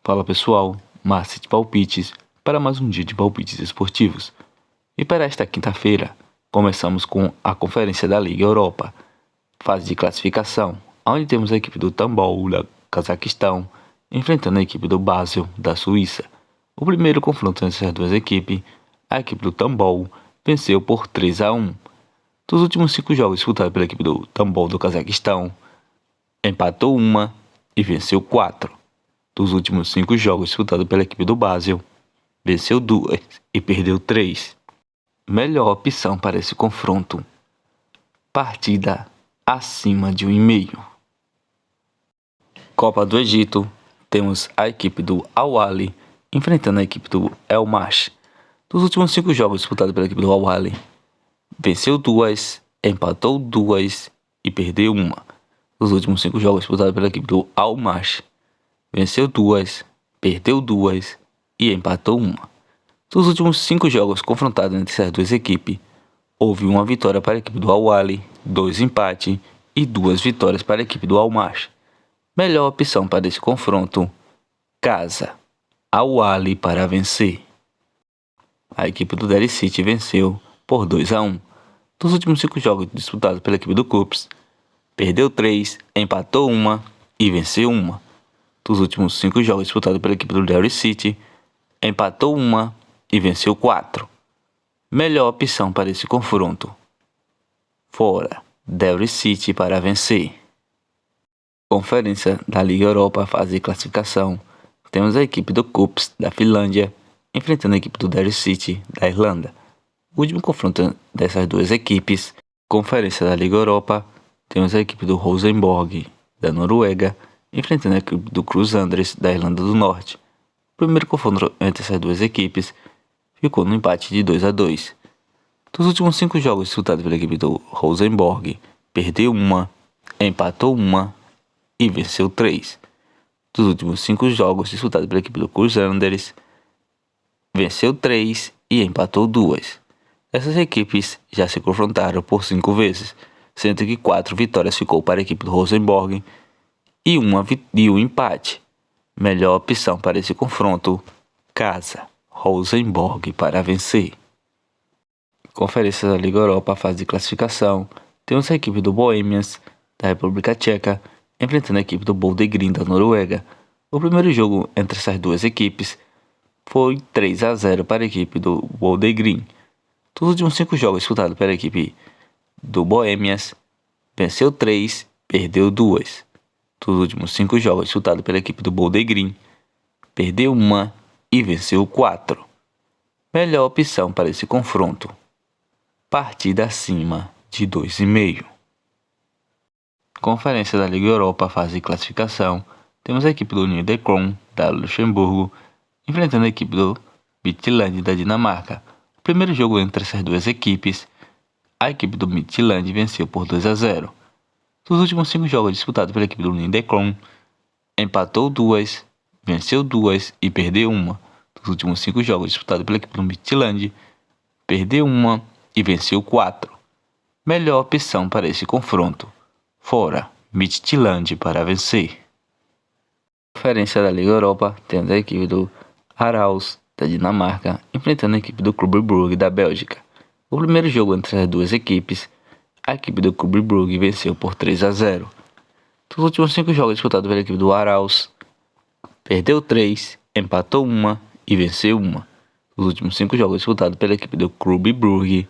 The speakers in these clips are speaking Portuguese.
Fala pessoal, Márcio de Palpites para mais um dia de palpites esportivos. E para esta quinta-feira, começamos com a Conferência da Liga Europa, fase de classificação, onde temos a equipe do Tambol da Cazaquistão enfrentando a equipe do Basel da Suíça. O primeiro confronto entre essas duas equipes, a equipe do Tambol venceu por 3-1. Dos últimos 5 jogos disputados pela equipe do Tambol do Cazaquistão, empatou uma e venceu 4. Dos últimos 5 jogos disputados pela equipe do Basel, venceu 2 e perdeu 3. Melhor opção para esse confronto: partida acima de 1,5. Copa do Egito, temos a equipe do Al-Ahly enfrentando a equipe do El Mash. Dos últimos 5 jogos disputados pela equipe do Al-Ahly, venceu 2, empatou 2 e perdeu 1. Dos últimos 5 jogos disputados pela equipe do Al Mash, venceu 2, perdeu 2 e empatou 1. Dos últimos 5 jogos confrontados entre essas duas equipes, houve uma vitória para a equipe do Al-Ahly, 2 empates e 2 vitórias para a equipe do Al Mash. Melhor opção para esse confronto: casa, Al-Ahly para vencer. A equipe do Derry City venceu por 2-1. Dos últimos 5 jogos disputados pela equipe do Cups, perdeu 3, empatou 1 e venceu 1. Dos últimos 5 jogos disputados pela equipe do Derry City, empatou 1 e venceu 4. Melhor opção para esse confronto: fora, Derry City para vencer. Conferência da Liga Europa, fase de classificação, temos a equipe do Cups da Finlândia enfrentando a equipe do Derry City da Irlanda. O último confronto dessas duas equipes, Conferência da Liga Europa, temos a equipe do Rosenborg da Noruega enfrentando a equipe do Crusaders da Irlanda do Norte. O primeiro confronto entre essas duas equipes ficou no empate de 2-2. Dos últimos 5 jogos disputados pela equipe do Rosenborg, perdeu 1, empatou 1 e venceu 3. Dos últimos 5 jogos disputados pela equipe do Crusaders, venceu 3 e empatou 2. Essas equipes já se confrontaram por 5 vezes, sendo que 4 vitórias ficou para a equipe do Rosenborg e um empate. Melhor opção para esse confronto: casa, Rosenborg para vencer. Conferência da Liga Europa, fase de classificação, temos a equipe do Bohemians da República Tcheca enfrentando a equipe do Boldre Green da Noruega. O primeiro jogo entre essas duas equipes foi 3-0 para a equipe do Boldre Green. Dos últimos 5 jogos disputados pela equipe do Bohemians, venceu 3, perdeu 2. Dos últimos 5 jogos disputados pela equipe do Boldre Green, perdeu 1 e venceu 4. Melhor opção para esse confronto: partida acima de 2,5. Conferência da Liga Europa, fase de classificação, temos a equipe do Niederkorn da Luxemburgo enfrentando a equipe do Midtjylland da Dinamarca. O primeiro jogo entre essas duas equipes, a equipe do Midtjylland venceu por 2-0. Dos últimos 5 jogos disputados pela equipe do Niederkorn, empatou 2, venceu 2 e perdeu 1. Dos últimos 5 jogos disputados pela equipe do Midtjylland, perdeu 1 e venceu 4. Melhor opção para esse confronto: fora, Midtjylland para vencer. Conferência da Liga Europa, temos a equipe do Aarhus da Dinamarca enfrentando a equipe do Clube Brugge da Bélgica. O primeiro jogo entre as duas equipes, a equipe do Clube Brugge venceu por 3-0. Dos últimos 5 jogos disputados pela equipe do Aarhus, perdeu 3, empatou 1 e venceu 1. Dos últimos 5 jogos disputados pela equipe do Clube Brugge,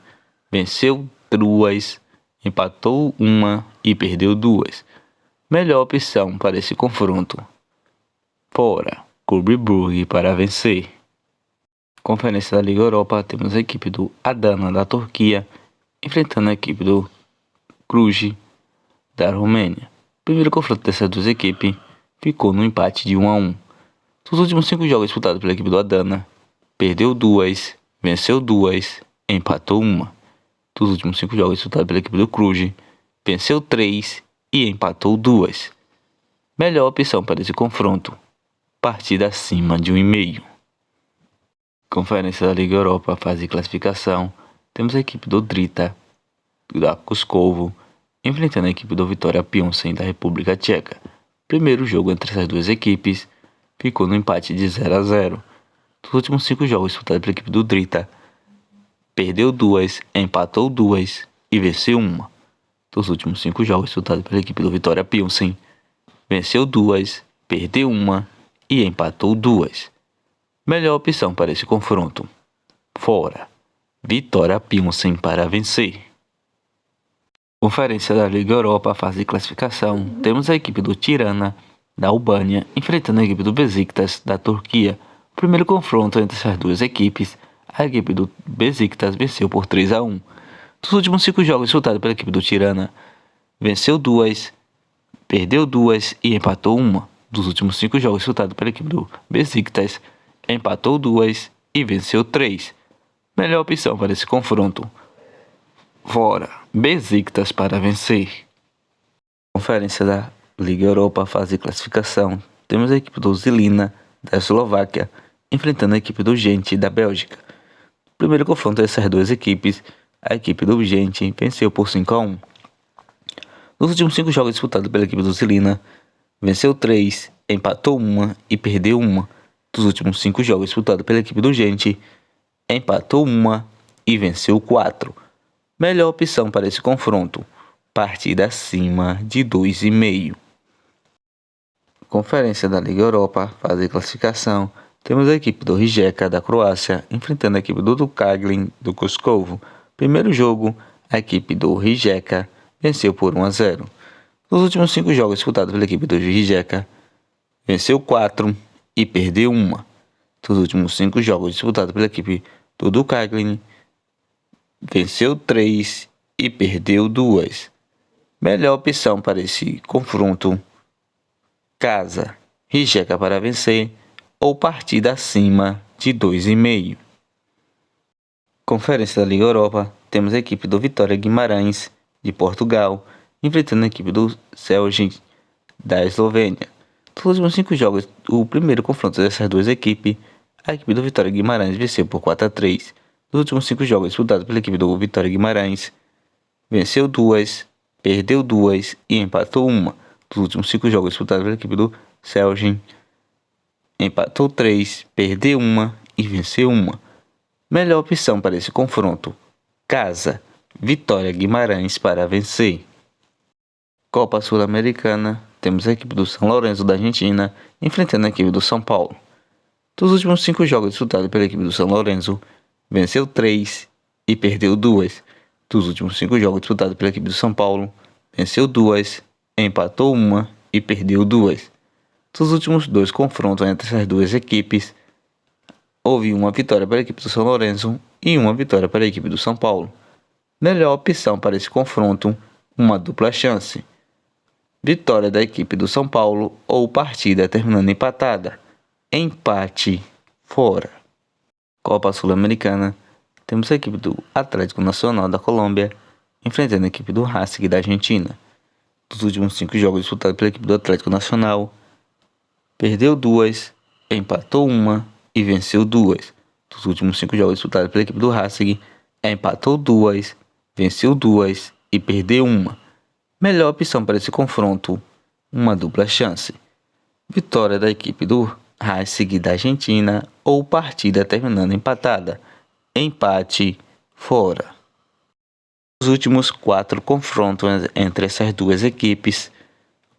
venceu 2, empatou 1 e perdeu 2. Melhor opção para esse confronto: fora, Clube Brugge para vencer. Conferência da Liga Europa, temos a equipe do Adana da Turquia enfrentando a equipe do Cluj da Romênia. O primeiro confronto dessas duas equipes ficou no empate de 1-1. Dos últimos 5 jogos disputados pela equipe do Adana, perdeu 2, venceu 2, empatou 1. Dos últimos 5 jogos disputados pela equipe do Cluj, venceu 3 e empatou 2. Melhor opção para esse confronto: partida acima de 1,5. Conferência da Liga Europa, fase de classificação, temos a equipe do Drita da Kuskovo enfrentando a equipe do Vitória Pilsen da República Tcheca. Primeiro jogo entre essas duas equipes ficou no empate de 0-0. Dos últimos 5 jogos disputados pela equipe do Drita, perdeu 2, empatou 2 e venceu 1. Dos últimos 5 jogos disputados pela equipe do Vitória Pilsen, venceu 2, perdeu 1 e empatou 2. Melhor opção para esse confronto: fora. Vitória Pilsen para vencer. Conferência da Liga Europa, fase de classificação. Temos a equipe do Tirana, da Albânia, enfrentando a equipe do Besiktas, da Turquia. O primeiro confronto entre essas duas equipes, a equipe do Besiktas venceu por 3-1. Dos últimos 5 jogos disputados pela equipe do Tirana, venceu 2, perdeu 2 e empatou 1. Dos últimos 5 jogos disputados pela equipe do Besiktas, empatou 2 e venceu 3. Melhor opção para esse confronto: fora. Besiktas para vencer. Conferência da Liga Europa, fase de classificação. Temos a equipe do Žilina, da Eslováquia, enfrentando a equipe do Gent, da Bélgica. O primeiro confronto dessas duas equipes, a equipe do Gent venceu por 5-1. Nos últimos 5 jogos disputados pela equipe do Žilina, venceu 3, empatou 1 e perdeu 1. Dos últimos 5 jogos disputados pela equipe do Gent, empatou 1 e venceu 4. Melhor opção para esse confronto: partida acima de 2,5. Conferência da Liga Europa, fase de classificação. Temos a equipe do Rijeka, da Croácia, enfrentando a equipe do Kaglin, do Koskovo. Primeiro jogo, a equipe do Rijeka venceu por 1-0. Nos últimos 5 jogos disputados pela equipe do Rijeka, venceu 4 e perdeu 1. Dos últimos 5 jogos disputados pela equipe do Dukaglin, venceu 3 e perdeu 2. Melhor opção para esse confronto: casa. Rijeka para vencer ou partida acima de 2,5. Conferência da Liga Europa. Temos a equipe do Vitória Guimarães, de Portugal, enfrentando a equipe do Celje, da Eslovênia. Nos últimos 5 jogos, o primeiro confronto dessas duas equipes, a equipe do Vitória Guimarães venceu por 4-3. Nos últimos 5 jogos disputados pela equipe do Vitória Guimarães, venceu 2, perdeu 2 e empatou 1. Dos últimos 5 jogos disputados pela equipe do Celje, empatou 3, perdeu 1 e venceu 1. Melhor opção para esse confronto: casa. Vitória Guimarães para vencer. Copa Sul-Americana. Temos a equipe do São Lourenço, da Argentina, enfrentando a equipe do São Paulo. Dos últimos 5 jogos disputados pela equipe do São Lourenço, venceu 3 e perdeu 2. Dos últimos 5 jogos disputados pela equipe do São Paulo, venceu 2, empatou 1 e perdeu 2. Dos últimos 2 confrontos entre essas duas equipes, houve uma vitória para a equipe do São Lourenço e uma vitória para a equipe do São Paulo. Melhor opção para esse confronto: uma dupla chance. Vitória da equipe do São Paulo ou partida terminando empatada. Empate fora. Copa Sul-Americana. Temos a equipe do Atlético Nacional da Colômbia enfrentando a equipe do Racing da Argentina. Dos últimos 5 jogos disputados pela equipe do Atlético Nacional, perdeu 2, empatou 1 e venceu 2. Dos últimos 5 jogos disputados pela equipe do Racing, empatou 2, venceu 2 e perdeu 1. Melhor opção para esse confronto: uma dupla chance. Vitória da equipe do Racing da Argentina ou partida terminando empatada. Empate fora. Nos últimos 4 confrontos entre essas duas equipes,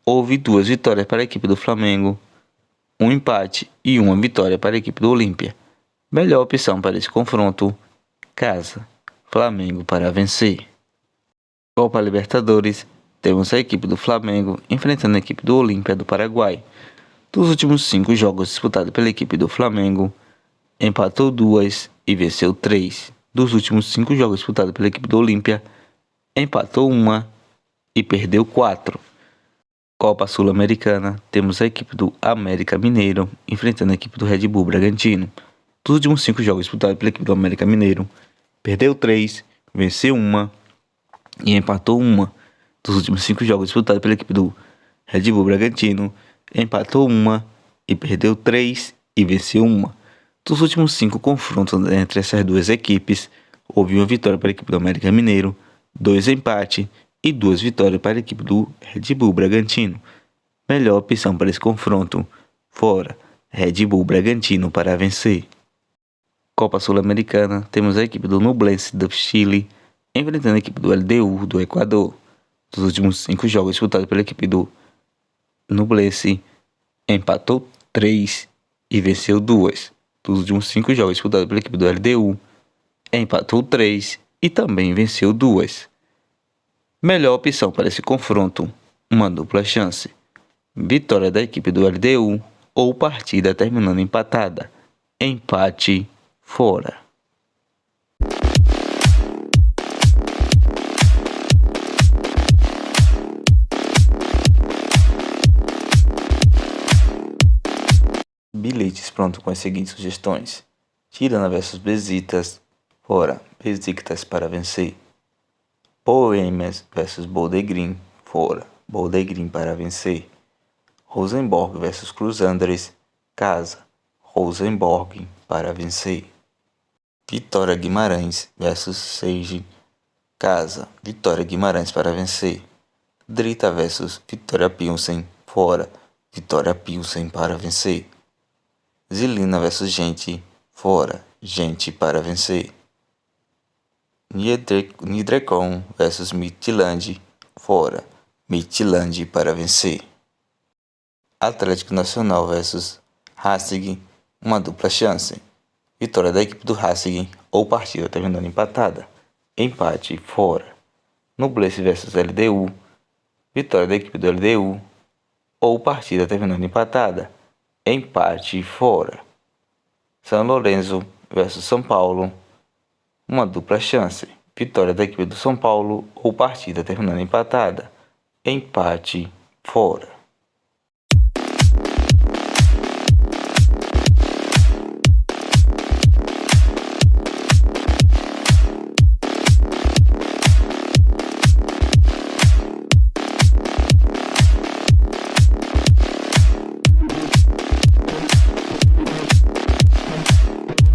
houve 2 vitórias para a equipe do Flamengo, um empate e uma vitória para a equipe do Olímpia. Melhor opção para esse confronto: casa. Flamengo para vencer. Copa Libertadores. Temos a equipe do Flamengo enfrentando a equipe do Olímpia do Paraguai. Dos últimos 5 jogos disputados pela equipe do Flamengo, empatou 2 e venceu 3. Dos últimos 5 jogos disputados pela equipe do Olímpia, empatou 1 e perdeu 4. Copa Sul-Americana. Temos a equipe do América Mineiro enfrentando a equipe do Red Bull Bragantino. Dos últimos 5 jogos disputados pela equipe do América Mineiro, perdeu 3, venceu 1 e empatou 1. Dos últimos 5 jogos disputados pela equipe do Red Bull Bragantino, empatou 1 e perdeu 3 e venceu 1. Dos últimos 5 confrontos entre essas duas equipes, houve uma vitória para a equipe do América Mineiro, 2 empates e 2 vitórias para a equipe do Red Bull Bragantino. Melhor opção para esse confronto: fora. Red Bull Bragantino para vencer. Copa Sul-Americana, temos a equipe do Nublense do Chile enfrentando a equipe do LDU do Equador. Dos últimos 5 jogos disputados pela equipe do Nublense, empatou 3 e venceu 2. Dos últimos 5 jogos disputados pela equipe do LDU, empatou 3 e também venceu 2. Melhor opção para esse confronto, uma dupla chance. Vitória da equipe do LDU ou partida terminando empatada. Empate fora. Bilhetes pronto com as seguintes sugestões: Tirana versus Besiktas, fora. Besiktas para vencer. Bohemians versus Boldegrim, fora. Boldegrim para vencer. Rosenborg versus Crusaders, casa. Rosenborg para vencer. Vitória Guimarães versus Sage, casa. Vitória Guimarães para vencer. Drita versus Vitória Pilsen, fora. Vitória Pilsen para vencer. Zilina versus Gente, fora. Gente para vencer. Nidrecon versus Midtjylland, fora. Midtjylland para vencer. Atlético Nacional versus Racing, uma dupla chance. Vitória da equipe do Racing ou partida terminando empatada. Empate fora. Nublense versus LDU. Vitória da equipe do LDU ou partida terminando empatada. Empate fora. São Lourenço versus São Paulo, uma dupla chance. Vitória da equipe do São Paulo ou partida terminando empatada. Empate fora.